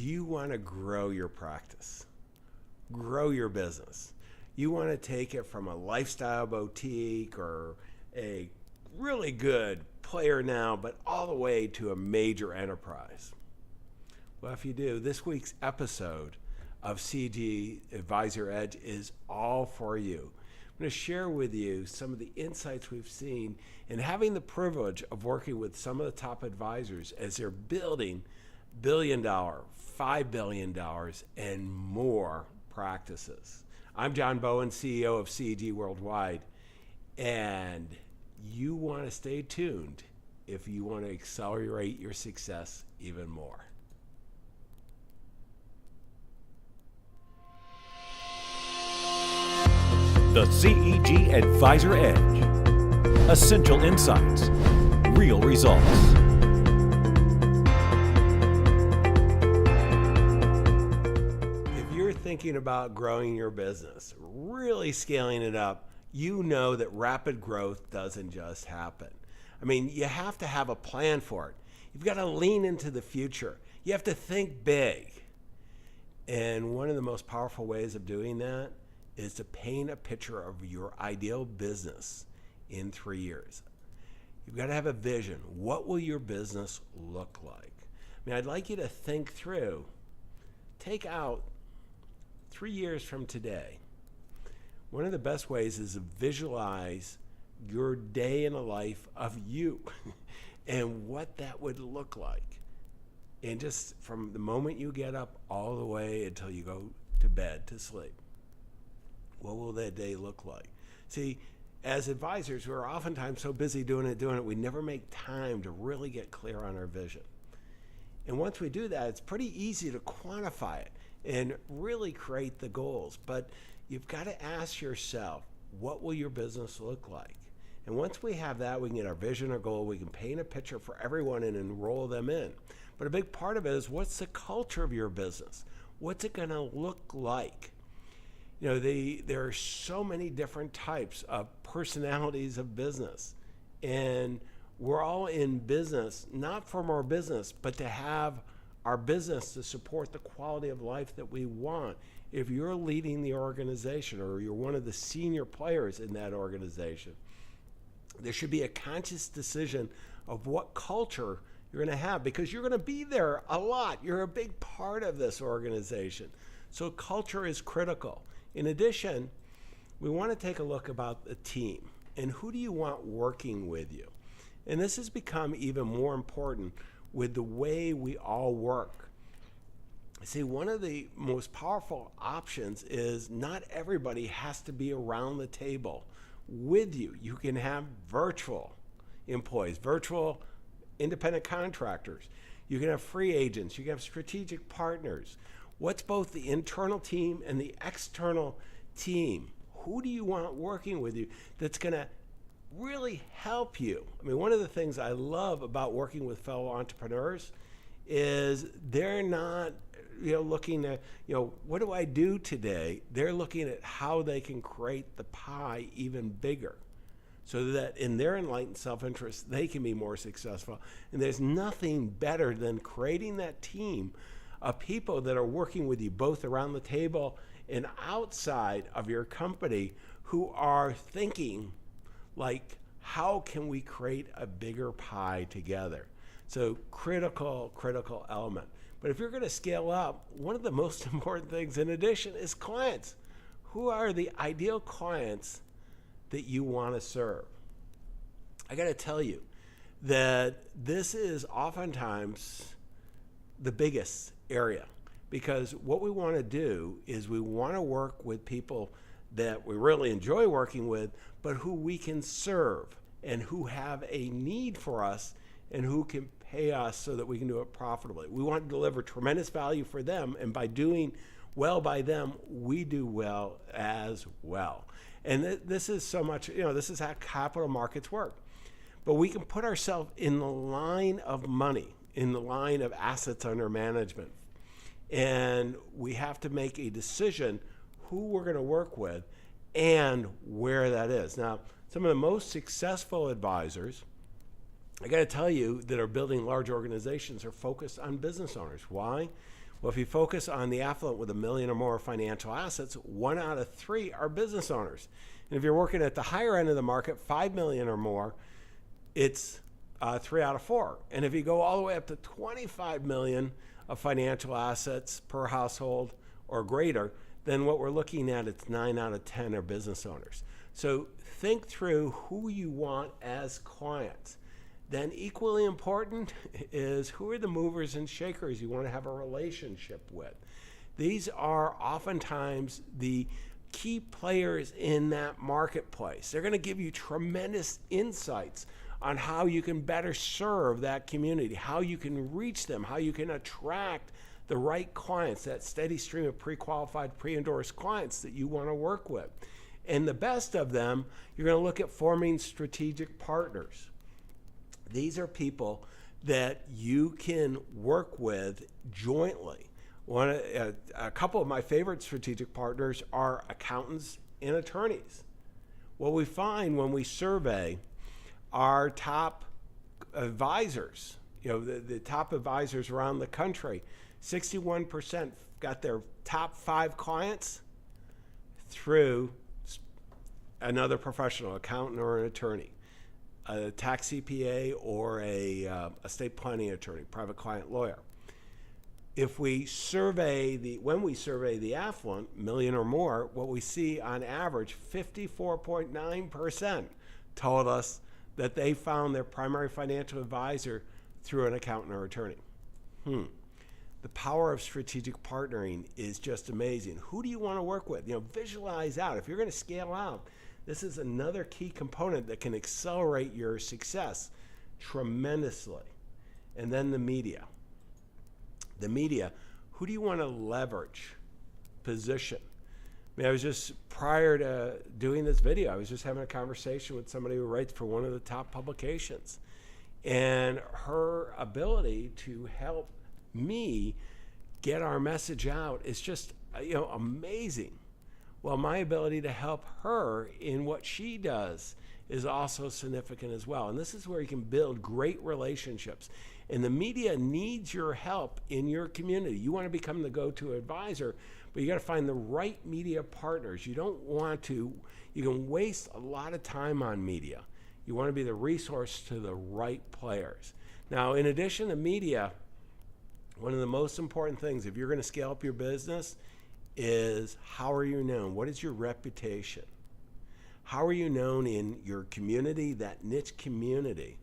you want to grow your practice, grow your business. You want to take it from a lifestyle boutique or a really good player now, but all the way to a major enterprise. Well, if you do, this week's episode of CG Advisor Edge is all for you. I'm going to share with you some of the insights we've seen in having the privilege of working with some of the top advisors as they're building $1 billion, $5 billion, and more practices. I'm John Bowen, CEO of CG Worldwide, and you want to stay tuned if you want to accelerate your success even more. The CEG Advisor Edge. Essential insights, real results. If you're thinking about growing your business, really scaling it up, you know that rapid growth doesn't just happen. I mean, you have to have a plan for it. You've got to lean into the future. You have to think big. And one of the most powerful ways of doing that is to paint a picture of your ideal business in 3 years. You've got to have a vision. What will your business look like? I mean, I'd like you to think through, take out 3 years from today. One of the best ways is to visualize your day in the life of you and what that would look like. And just from the moment you get up all the way until you go to bed to sleep. What will that day look like? See, as advisors, we're oftentimes so busy doing it, we never make time to really get clear on our vision. And once we do that, it's pretty easy to quantify it and really create the goals. But you've got to ask yourself, what will your business look like? And once we have that, we can get our vision or goal, we can paint a picture for everyone and enroll them in. But a big part of it is, what's the culture of your business? What's it going to look like? You know, there are so many different types of personalities of business. And we're all in business, not for more business, but to have our business to support the quality of life that we want. If you're leading the organization or you're one of the senior players in that organization, there should be a conscious decision of what culture you're going to have, because you're going to be there a lot. You're a big part of this organization. So culture is critical. In addition, we want to take a look about the team and who do you want working with you. And this has become even more important with the way we all work. See, one of the most powerful options is not everybody has to be around the table with you. You can have virtual employees, virtual independent contractors. You can have free agents. You can have strategic partners. What's both the internal team and the external team? Who do you want working with you that's going to really help you? I mean, one of the things I love about working with fellow entrepreneurs is they're not, looking at, what do I do today? They're looking at how they can create the pie even bigger so that in their enlightened self-interest, they can be more successful. And there's nothing better than creating that team of people that are working with you both around the table and outside of your company who are thinking like, how can we create a bigger pie together? So critical element. But if you're going to scale up, one of the most important things in addition is clients. Who are the ideal clients that you want to serve? I got to tell you that this is oftentimes the biggest area, because what we want to do is we want to work with people that we really enjoy working with, but who we can serve and who have a need for us and who can pay us so that we can do it profitably. We want to deliver tremendous value for them, and by doing well by them, we do well as well. And this is so much, this is how capital markets work. But we can put ourselves in the line of money, in the line of assets under management. And we have to make a decision who we're going to work with and where that is. Now, some of the most successful advisors, I got to tell you, that are building large organizations are focused on business owners. Why? Well, if you focus on the affluent with $1 million or more financial assets, 1 out of 3 are business owners. And if you're working at the higher end of the market, 5 million or more, it's 3 out of 4. And if you go all the way up to 25 million of financial assets per household or greater, then what we're looking at, it's 9 out of 10 are business owners. So think through who you want as clients. Then equally important is who are the movers and shakers you want to have a relationship with. These are oftentimes the key players in that marketplace. They're going to give you tremendous insights on how you can better serve that community, how you can reach them, how you can attract the right clients, that steady stream of pre-qualified, pre-endorsed clients that you want to work with. And the best of them, you're going to look at forming strategic partners. These are people that you can work with jointly. A couple of my favorite strategic partners are accountants and attorneys. What we find when we survey our top advisors, the top advisors around the country, 61% got their top 5 clients through another professional, accountant or an attorney, a tax CPA or a estate planning attorney, private client lawyer. If we survey when we survey the affluent, million or more, what we see on average, 54.9% told us that they found their primary financial advisor through an accountant or attorney. The power of strategic partnering is just amazing. Who do you want to work with? Visualize out. If you're going to scale out, this is another key component that can accelerate your success tremendously. And then the media. The media, who do you want to leverage, position? I was just, prior to doing this video, I was just having a conversation with somebody who writes for one of the top publications. And her ability to help me get our message out is just, amazing. Well, my ability to help her in what she does is also significant as well. And this is where you can build great relationships. And the media needs your help in your community. You want to become the go-to advisor, but you got to find the right media partners. You can waste a lot of time on media. You want to be the resource to the right players. Now, in addition to media, one of the most important things, if you're going to scale up your business, is how are you known? What is your reputation? How are you known in your community, that niche community?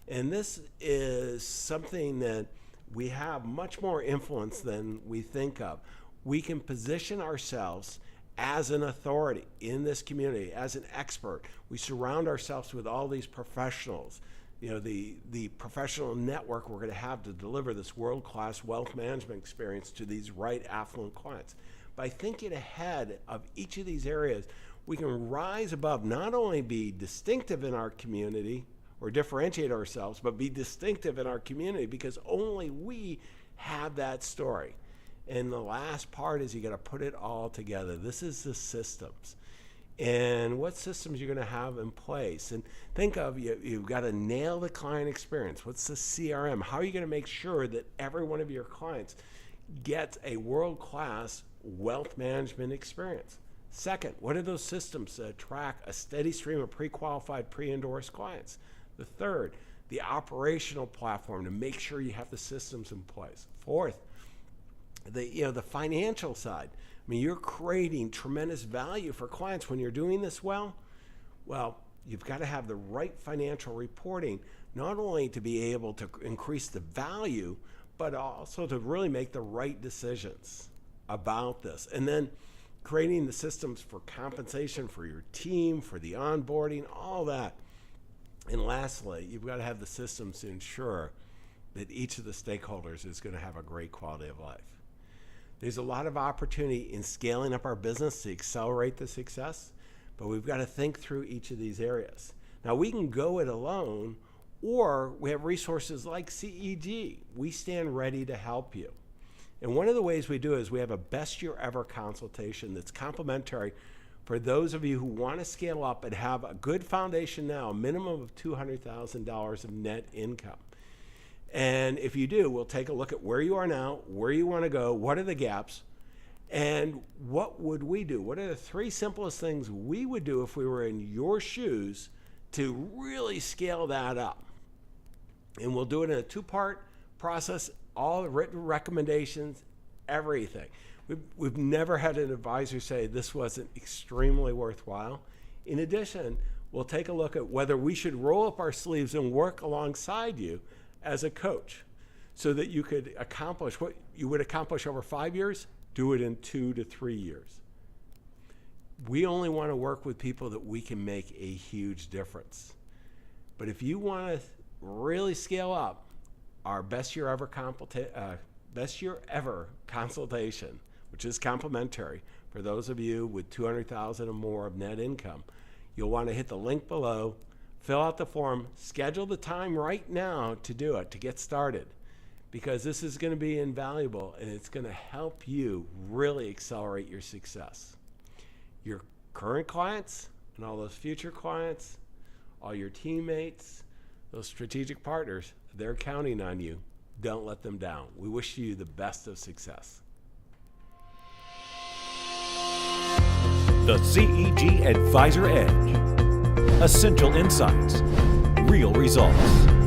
And this is something that we have much more influence than we think of. We can position ourselves as an authority in this community, as an expert. We surround ourselves with all these professionals. The professional network we're going to have to deliver this world-class wealth management experience to these right affluent clients. By thinking ahead of each of these areas, we can rise above, not only be distinctive in our community or differentiate ourselves, but be distinctive in our community because only we have that story. And the last part is you got to put it all together. This is the systems. And what systems you're going to have in place. And think of, you've got to nail the client experience. What's the CRM? How are you going to make sure that every one of your clients gets a world-class wealth management experience? Second, what are those systems that track a steady stream of pre-qualified, pre-endorsed clients? The third, the operational platform to make sure you have the systems in place. Fourth, the financial side. You're creating tremendous value for clients when you're doing this well. Well, you've got to have the right financial reporting, not only to be able to increase the value, but also to really make the right decisions about this. And then creating the systems for compensation for your team, for the onboarding, all that. And lastly, you've got to have the systems to ensure that each of the stakeholders is going to have a great quality of life. There's a lot of opportunity in scaling up our business to accelerate the success, but we've got to think through each of these areas. Now, we can go it alone, or we have resources like CEG. We stand ready to help you. And one of the ways we do is we have a best year ever consultation that's complimentary for those of you who want to scale up and have a good foundation now, a minimum of $200,000 of net income. And if you do, we'll take a look at where you are now, where you want to go, what are the gaps, and what would we do? What are the 3 simplest things we would do if we were in your shoes to really scale that up? And we'll do it in a 2-part process, all the written recommendations, everything. We've never had an advisor say this wasn't extremely worthwhile. In addition, we'll take a look at whether we should roll up our sleeves and work alongside you as a coach so that you could accomplish what you would accomplish over 5 years, do it in 2 to 3 years. We only want to work with people that we can make a huge difference. But if you want to really scale up, our best year ever consultation, which is complimentary for those of you with $200,000 or more of net income, you'll want to hit the link below, fill out the form, schedule the time right now to do it, to get started, because this is going to be invaluable and it's going to help you really accelerate your success. Your current clients and all those future clients, all your teammates, those strategic partners, they're counting on you. Don't let them down. We wish you the best of success. The CEG Advisor Edge. Essential insights, real results.